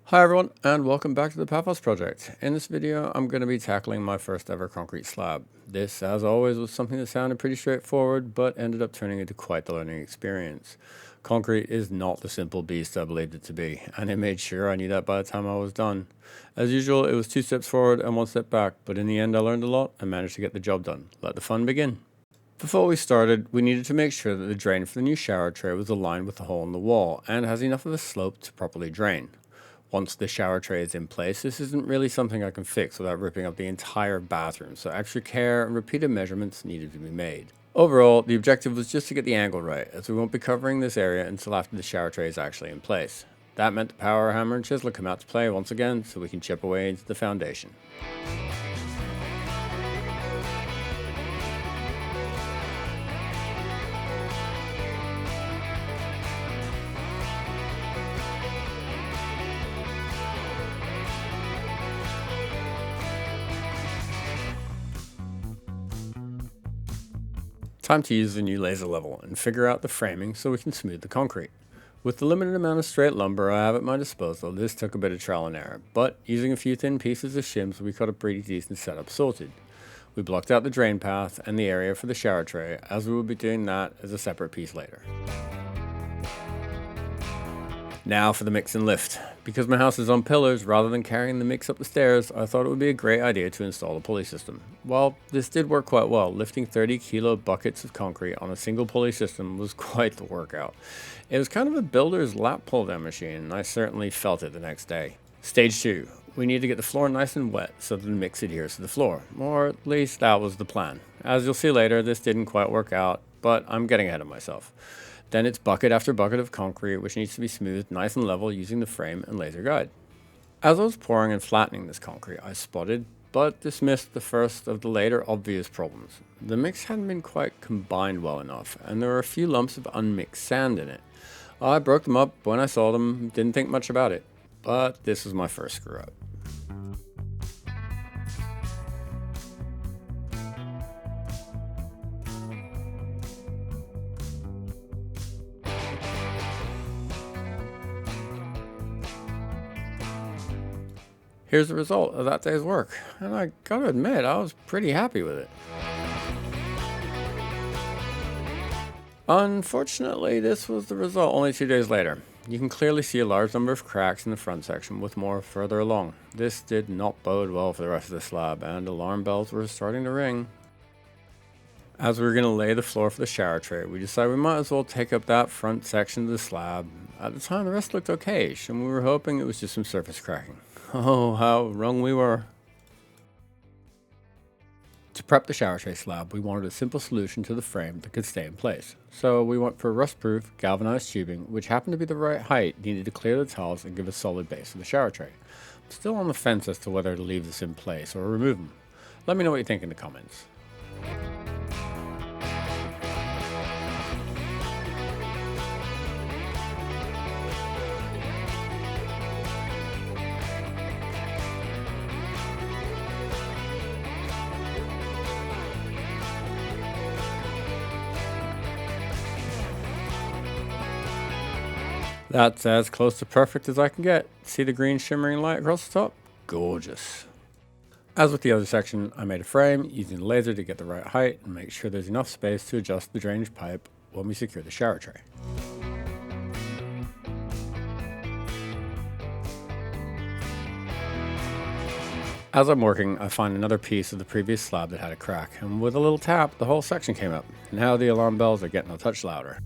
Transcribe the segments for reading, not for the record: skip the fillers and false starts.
Hi everyone, and welcome back to the Paphos project. In this video, I'm going to be tackling my first ever concrete slab. This, as always, was something that sounded pretty straightforward, but ended up turning into quite the learning experience. Concrete is not the simple beast I believed it to be, and I made sure I knew that by the time I was done. As usual, it was 2 steps forward and 1 step back, but in the end I learned a lot and managed to get the job done. Let the fun begin. Before we started, we needed to make sure that the drain for the new shower tray was aligned with the hole in the wall and has enough of a slope to properly drain. Once the shower tray is in place, this isn't really something I can fix without ripping up the entire bathroom, so extra care and repeated measurements needed to be made. Overall, the objective was just to get the angle right, as we won't be covering this area until after the shower tray is actually in place. That meant the power hammer and chisel come out to play once again, so we can chip away into the foundation. Time to use the new laser level and figure out the framing so we can smooth the concrete. With the limited amount of straight lumber I have at my disposal, this took a bit of trial and error, but using a few thin pieces of shims we got a pretty decent setup sorted. We blocked out the drain path and the area for the shower tray, as we will be doing that as a separate piece later. Now for the mix and lift. Because my house is on pillars, rather than carrying the mix up the stairs, I thought it would be a great idea to install a pulley system. While this did work quite well, lifting 30 kilo buckets of concrete on a single pulley system was quite the workout. It was kind of a builder's lap pull down machine, and I certainly felt it the next day. Stage 2. We need to get the floor nice and wet so that the mix adheres to the floor, or at least that was the plan. As you'll see later, this didn't quite work out, but I'm getting ahead of myself. Then it's bucket after bucket of concrete, which needs to be smoothed nice and level using the frame and laser guide. As I was pouring and flattening this concrete, I spotted, but dismissed the first of the later obvious problems. The mix hadn't been quite combined well enough, and there were a few lumps of unmixed sand in it. I broke them up when I saw them, didn't think much about it, but this was my first screw up. Here's the result of that day's work, and I gotta admit, I was pretty happy with it. Unfortunately, this was the result only 2 days later. You can clearly see a large number of cracks in the front section with more further along. This did not bode well for the rest of the slab, and alarm bells were starting to ring. As we were going to lay the floor for the shower tray, we decided we might as well take up that front section of the slab. At the time, the rest looked okay-ish, and we were hoping it was just some surface cracking. Oh, how wrong we were. To prep the shower tray slab, we wanted a simple solution to the frame that could stay in place. So we went for rust-proof galvanized tubing, which happened to be the right height needed to clear the tiles and give a solid base for the shower tray. I'm still on the fence as to whether to leave this in place or remove them. Let me know what you think in the comments. That's as close to perfect as I can get. See the green shimmering light across the top? Gorgeous. As with the other section, I made a frame using the laser to get the right height and make sure there's enough space to adjust the drainage pipe when we secure the shower tray. As I'm working, I find another piece of the previous slab that had a crack, and with a little tap, the whole section came up. Now the alarm bells are getting a touch louder.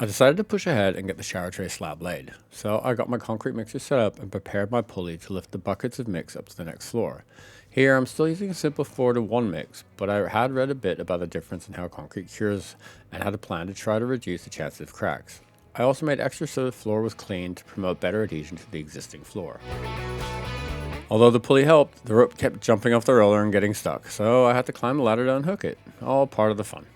I decided to push ahead and get the shower tray slab laid, so I got my concrete mixer set up and prepared my pulley to lift the buckets of mix up to the next floor. Here I'm still using a simple 4-to-1 mix, but I had read a bit about the difference in how concrete cures and had a plan to try to reduce the chances of cracks. I also made extra so the floor was clean to promote better adhesion to the existing floor. Although the pulley helped, the rope kept jumping off the roller and getting stuck, so I had to climb the ladder to unhook it. All part of the fun.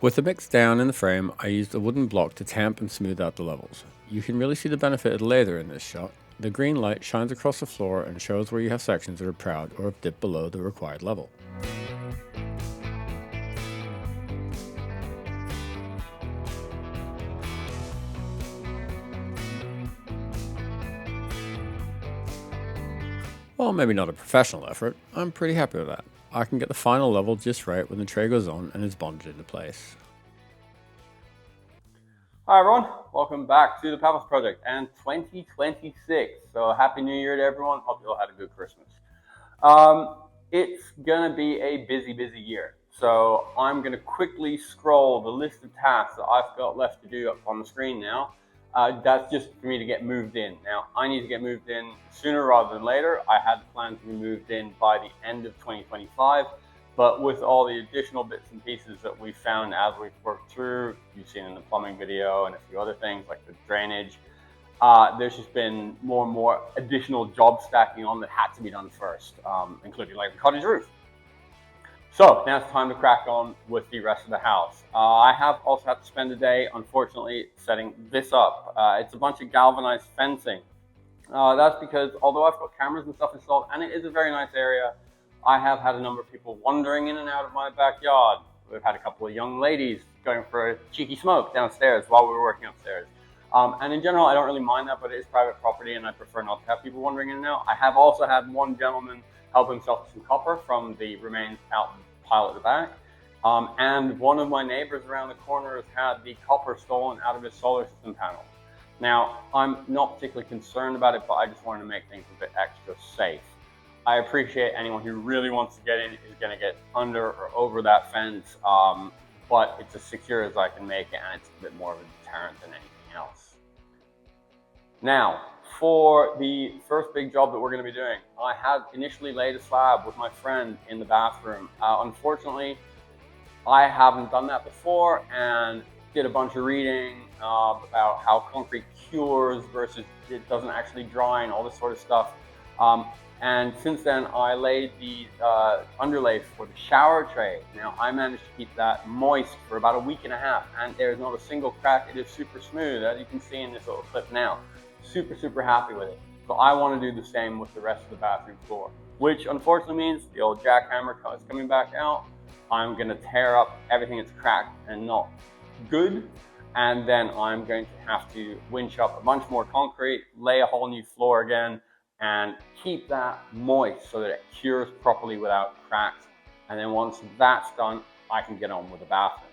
With the mix down in the frame, I used a wooden block to tamp and smooth out the levels. You can really see the benefit of the laser in this shot. The green light shines across the floor and shows where you have sections that are proud or have dipped below the required level. while maybe not a professional effort, I'm pretty happy with that. I can get the final level just right when the tray goes on and is bonded into place. Hi everyone, welcome back to the Pebbles Project and 2026. So happy New Year to everyone. Hope you all had a good Christmas. It's gonna be a busy year. So I'm gonna quickly scroll the list of tasks that I've got left to do up on the screen now. That's just for me to get moved in. Now I need to get moved in sooner rather than later. I had planned to be moved in by the end of 2025. But with all the additional bits and pieces that we found as we've worked through, you've seen in the plumbing video and a few other things like the drainage, there's just been more and more additional job stacking on that had to be done first, including like the cottage roof. So now it's time to crack on with the rest of the house. I have also had to spend a day, unfortunately, setting this up. It's a bunch of galvanized fencing. That's because although I've got cameras and stuff installed, and it is a very nice area, I have had a number of people wandering in and out of my backyard. We've had a couple of young ladies going for a cheeky smoke downstairs while we were working upstairs. And in general, I don't really mind that, but it is private property and I prefer not to have people wandering in and out. I have also had one gentleman help himself to some copper from the remains out in the pile at the back. And one of my neighbors around the corner has had the copper stolen out of his solar system panel. Now, I'm not particularly concerned about it, but I just wanted to make things a bit extra safe. I appreciate anyone who really wants to get in is going to get under or over that fence, but it's as secure as I can make it, and it's a bit more of a deterrent than anything else. Now, for the first big job that we're going to be doing, I had initially laid a slab with my friend in the bathroom. Unfortunately, I haven't done that before and did a bunch of reading about how concrete cures versus it doesn't actually dry and all this sort of stuff. And since then, I laid the underlay for the shower tray. Now, I managed to keep that moist for about a week and a half, and there's not a single crack. It is super smooth, as you can see in this little clip now. Super happy with it. So I want to do the same with the rest of the bathroom floor, which unfortunately means the old jackhammer is coming back out. I'm going to tear up everything that's cracked and not good, and then I'm going to have to winch up a bunch more concrete, lay a whole new floor again, and keep that moist so that it cures properly without cracks. And then once that's done, I can get on with the bathroom.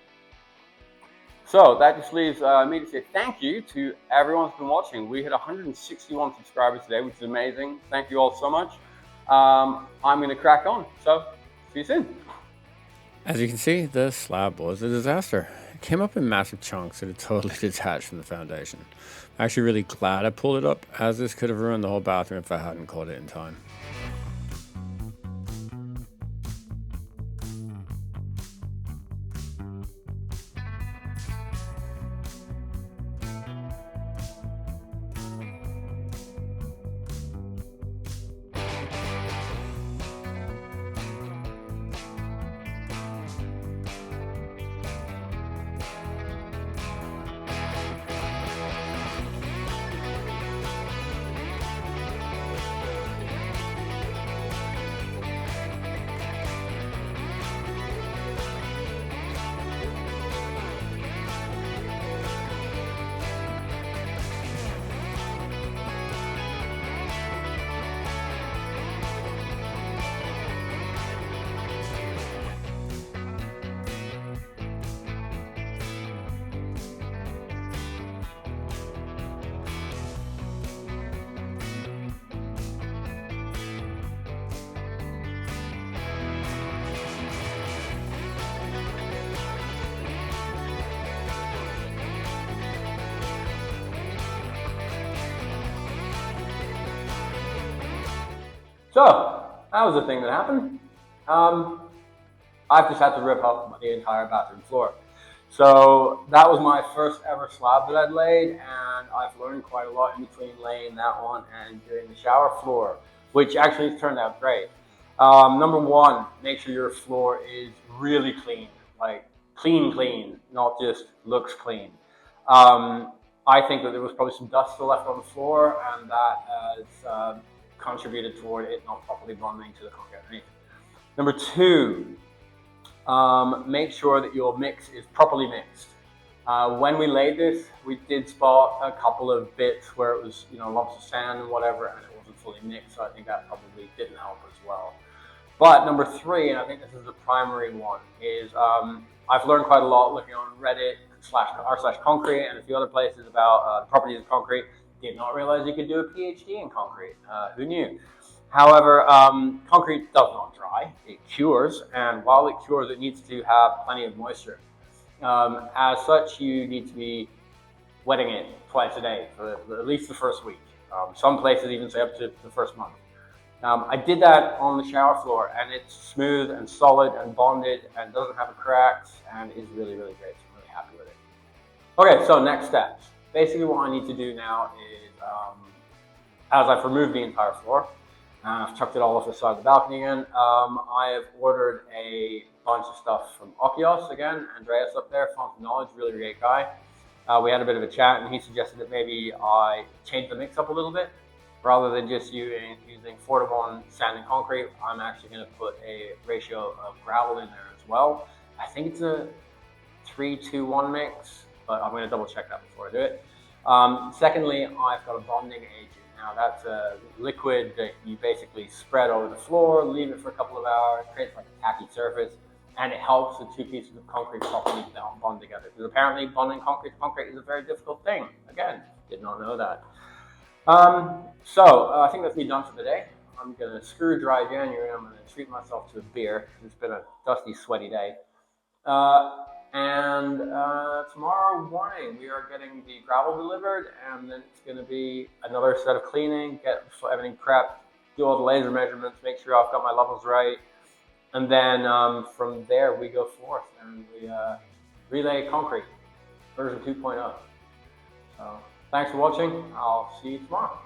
So that just leaves me to say thank you to everyone who's been watching. We hit 161 subscribers today, which is amazing. Thank you all so much. I'm going to crack on. So see you soon. As you can see, the slab was a disaster. It came up in massive chunks and it totally detached from the foundation. I'm actually really glad I pulled it up, as this could have ruined the whole bathroom if I hadn't caught it in time. So that was the thing that happened. I've just had to rip up the entire bathroom floor. So that was my first ever slab that I'd laid, and I've learned quite a lot in between laying that one and doing the shower floor, which actually turned out great. Number one, make sure your floor is really clean, like clean, not just looks clean. I think that there was probably some dust still left on the floor, and that has contributed toward it not properly bonding to the concrete underneath. Number two, make sure that your mix is properly mixed. When we laid this, we did spot a couple of bits where it was, lumps of sand and whatever, and it wasn't fully mixed, so I think that probably didn't help as well. But number three, and I think this is the primary one, is I've learned quite a lot looking on Reddit / concrete and a few other places about the properties of concrete. Did not realize you could do a PhD in concrete. Who knew? However, concrete does not dry. It cures, and while it cures, it needs to have plenty of moisture. As such, you need to be wetting it twice a day for at least the first week. Some places even say up to the first month. I did that on the shower floor, and it's smooth and solid and bonded and doesn't have cracks and is really, really great. So I'm really happy with it. Okay, so next steps. Basically what I need to do now is, as I've removed the entire floor, and I've chucked it all off the side of the balcony again, I have ordered a bunch of stuff from Okios again. Andreas up there, Font of Knowledge, really great guy. We had a bit of a chat, and he suggested that maybe I change the mix up a little bit. Rather than just using 4-to-1 sand and concrete, I'm actually going to put a ratio of gravel in there as well. I think it's a 3-2-1 mix, but I'm going to double check that before I do it. Secondly, I've got a bonding agent. Now that's a liquid that you basically spread over the floor, leave it for a couple of hours, creates like a tacky surface, and it helps the two pieces of concrete properly bond together. Because apparently bonding concrete to concrete is a very difficult thing. Again, did not know that. I think that's me done for the day. I'm going to screw dry January. I'm going to treat myself to a beer. It's been a dusty, sweaty day. Tomorrow morning we are getting the gravel delivered, and then it's going to be another set of cleaning, get everything prepped, do all the laser measurements, make sure I've got my levels right. And then from there we go forth and we relay concrete version 2.0. So thanks for watching. I'll see you tomorrow.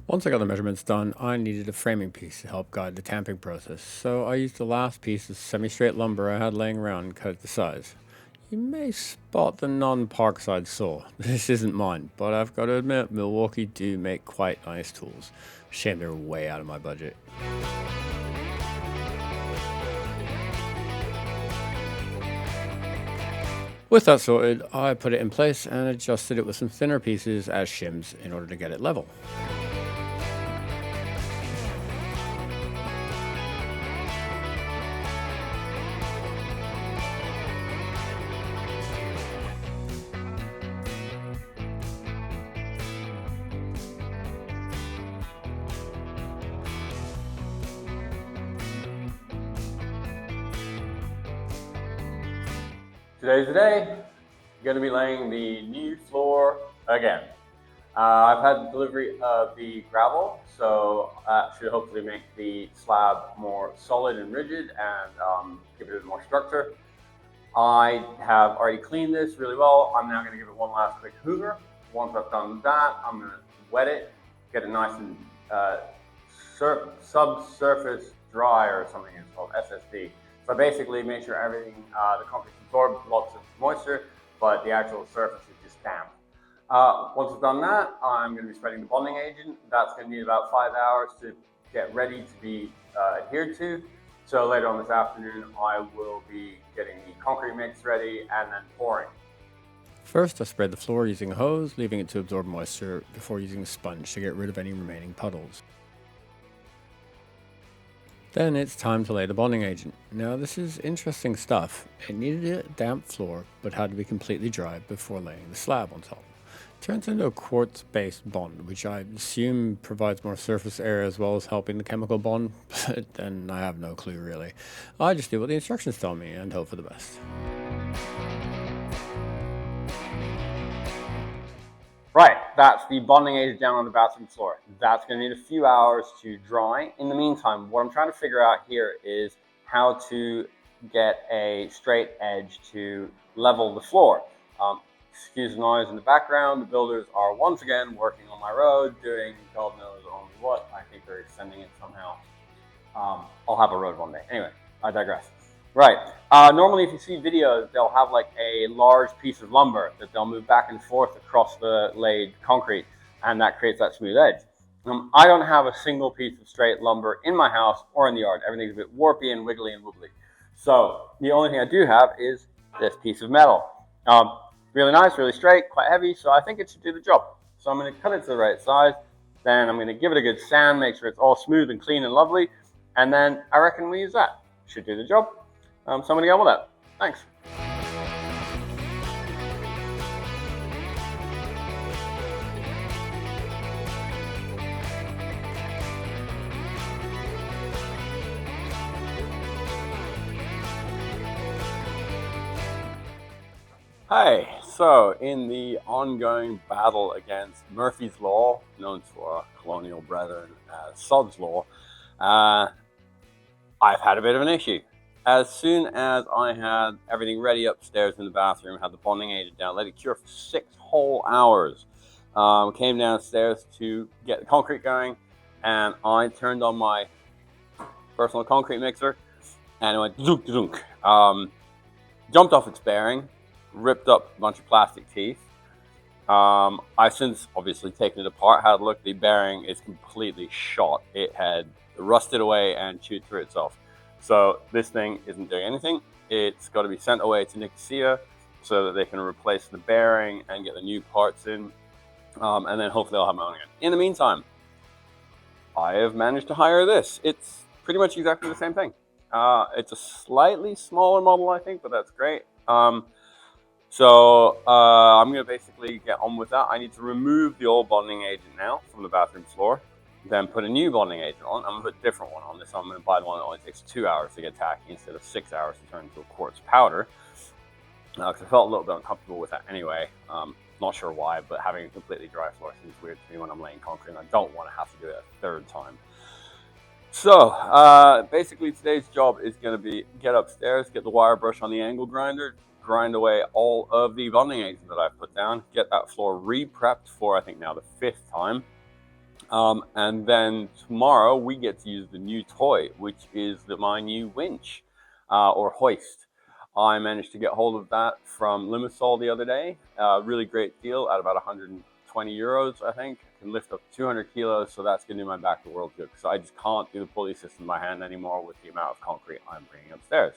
Once I got the measurements done, I needed a framing piece to help guide the tamping process, so I used the last piece of semi-straight lumber I had laying around and cut it to size. You may spot the non-Parkside saw. This isn't mine, but I've got to admit, Milwaukee do make quite nice tools. Shame they're way out of my budget. With that sorted, I put it in place and adjusted it with some thinner pieces as shims in order to get it level. Today's the day. I'm going to be laying the new floor again. I've had the delivery of the gravel, so that should hopefully make the slab more solid and rigid and give it a bit more structure. I have already cleaned this really well. I'm now going to give it one last quick hoover. Once I've done that, I'm going to wet it, get it nice and subsurface dry, or something it's called, SSD. So basically make sure everything, the concrete absorbs lots of moisture, but the actual surface is just damp. Once I've done that, I'm going to be spreading the bonding agent. That's going to need about 5 hours to get ready to be adhered to. So later on this afternoon, I will be getting the concrete mix ready and then pouring. First, I spread the floor using a hose, leaving it to absorb moisture before using a sponge to get rid of any remaining puddles. Then it's time to lay the bonding agent. Now this is interesting stuff. It needed a damp floor, but had to be completely dry before laying the slab on top. Turns into a quartz-based bond, which I assume provides more surface area as well as helping the chemical bond, but then I have no clue really. I just do what the instructions tell me and hope for the best. Right, that's the bonding agent down on the bathroom floor. That's going to need a few hours to dry. In the meantime, what I'm trying to figure out here is how to get a straight edge to level the floor. Excuse the noise in the background. The builders are once again working on my road, doing God knows only what. I think they're extending it somehow. I'll have a road one day. Anyway, I digress. Right. Normally, if you see videos, they'll have like a large piece of lumber that they'll move back and forth across the laid concrete. and that creates that smooth edge. I don't have a single piece of straight lumber in my house or in the yard. Everything's a bit warpy and wiggly and wobbly. So the only thing I do have is this piece of metal. Really nice, really straight, quite heavy, so I think it should do the job. So I'm going to cut it to the right size, then I'm going to give it a good sand, make sure it's all smooth and clean and lovely, and then I reckon we use that. Should do the job. So I'm going to go with that. Thanks. Hi, so in the ongoing battle against Murphy's Law, known to our colonial brethren as Sod's Law, I've had a bit of an issue. As soon as I had everything ready upstairs in the bathroom, had the bonding agent down, let it cure for 6 whole hours, came downstairs to get the concrete going, and I turned on my personal concrete mixer, and it went zook zook. Jumped off its bearing, ripped up a bunch of plastic teeth. I've since obviously taken it apart, had a look. The bearing is completely shot. It had rusted away and chewed through itself. So this thing isn't doing anything. It's got to be sent away to Nicosia so that they can replace the bearing and get the new parts in. And then hopefully I'll have my own again. In the meantime, I have managed to hire this. It's pretty much exactly the same thing. It's a slightly smaller model, I think, but that's great. So I'm going to basically get on with that. I need to remove the old bonding agent now from the bathroom floor, then put a new bonding agent on. I'm going to put a different one on this. I'm going to buy the one that only takes 2 hours to get tacky instead of 6 hours to turn into a quartz powder. Because I felt a little bit uncomfortable with that anyway. Not sure why, but having a completely dry floor seems weird to me when I'm laying concrete, and I don't want to have to do it a third time. So basically today's job is going to be get upstairs, get the wire brush on the angle grinder, grind away all of the bonding agent that I've put down, get that floor re-prepped for I think now the 5th time. And then tomorrow we get to use the new toy, which is my new winch or hoist. I managed to get hold of that from Limassol the other day. Really great deal at about 120 euros, I think. I can lift up 200 kilos, so that's going to do my back to world good. So I just can't do the pulley system by hand anymore with the amount of concrete I'm bringing upstairs.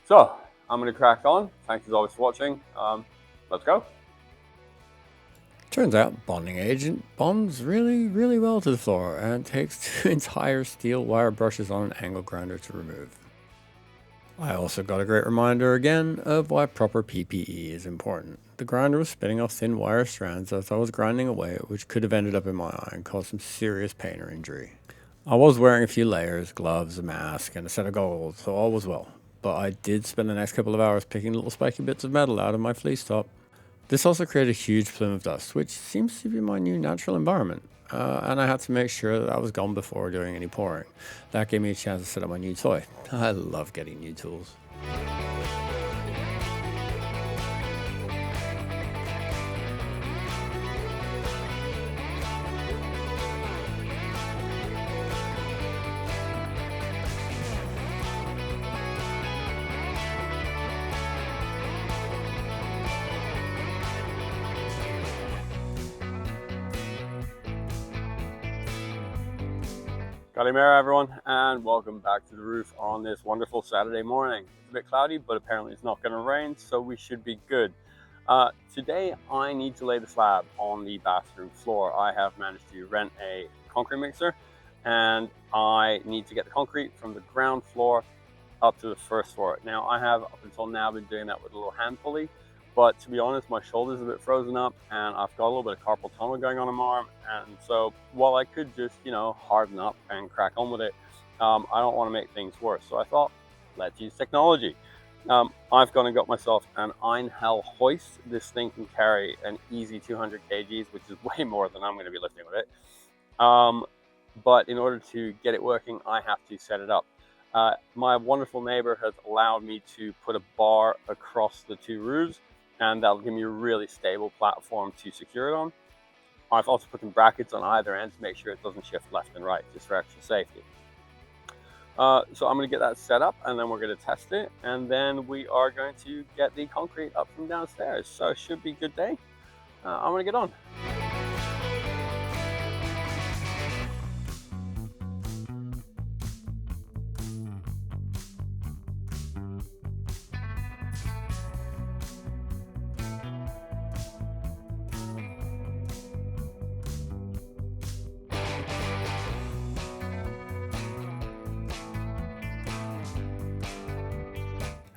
So I'm going to crack on. Thanks as always for watching. Let's go. Turns out bonding agent bonds really, really well to the floor and takes 2 entire steel wire brushes on an angle grinder to remove. I also got a great reminder again of why proper PPE is important. The grinder was spinning off thin wire strands as I was grinding away, which could have ended up in my eye and caused some serious pain or injury. I was wearing a few layers, gloves, a mask, and a set of goggles, so all was well. But I did spend the next couple of hours picking little spiky bits of metal out of my fleece top. This also created a huge plume of dust, which seems to be my new natural environment. And I had to make sure that I was gone before doing any pouring. That gave me a chance to set up my new toy. I love getting new tools. Kalimera everyone, and welcome back to the roof on this wonderful Saturday morning. It's a bit cloudy, but apparently it's not going to rain, so we should be good. Today I need to lay the slab on the bathroom floor. I have managed to rent a concrete mixer, and I need to get the concrete from the ground floor up to the first floor. Now I have up until now been doing that with a little hand pulley, but to be honest, my shoulder's a bit frozen up and I've got a little bit of carpal tunnel going on in my arm. And so while I could just, harden up and crack on with it, I don't want to make things worse. So I thought, let's use technology. I've gone and got myself an Einhell hoist. This thing can carry an easy 200 kgs, which is way more than I'm going to be lifting with it. But in order to get it working, I have to set it up. My wonderful neighbor has allowed me to put a bar across the 2 roofs, and that'll give me a really stable platform to secure it on. I've also put some brackets on either end to make sure it doesn't shift left and right, just for extra safety. So I'm going to get that set up, and then we're going to test it, and then we are going to get the concrete up from downstairs. So it should be a good day. I'm going to get on.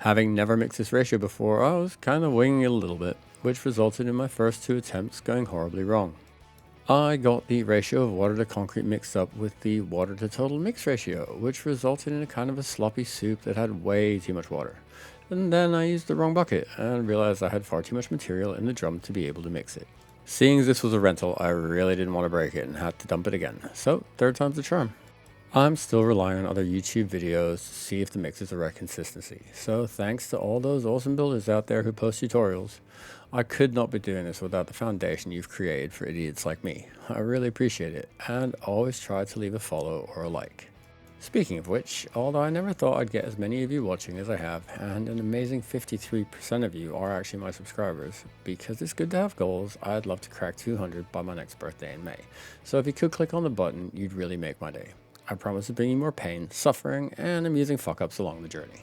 Having never mixed this ratio before, I was kind of winging it a little bit, which resulted in my first 2 attempts going horribly wrong. I got the ratio of water to concrete mixed up with the water to total mix ratio, which resulted in a kind of a sloppy soup that had way too much water. And then I used the wrong bucket and realized I had far too much material in the drum to be able to mix it. Seeing as this was a rental, I really didn't want to break it and had to dump it again, so 3rd time's the charm. I'm still relying on other YouTube videos to see if the mix is the right consistency, so thanks to all those awesome builders out there who post tutorials. I could not be doing this without the foundation you've created for idiots like me. I really appreciate it, and always try to leave a follow or a like. Speaking of which, although I never thought I'd get as many of you watching as I have, and an amazing 53% of you are actually my subscribers, because it's good to have goals, I'd love to crack 200 by my next birthday in May. So if you could click on the button, you'd really make my day. I promise to bring you more pain, suffering, and amusing fuck-ups along the journey.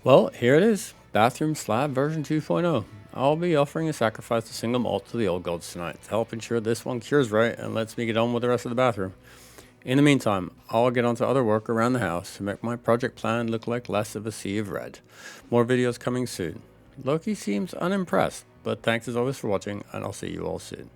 Well, here it is, bathroom slab version 2.0. I'll be offering a sacrifice to single malt to the old gods tonight to help ensure this one cures right and lets me get on with the rest of the bathroom. In the meantime, I'll get on to other work around the house to make my project plan look like less of a sea of red. More videos coming soon. Loki seems unimpressed, but thanks as always for watching, and I'll see you all soon.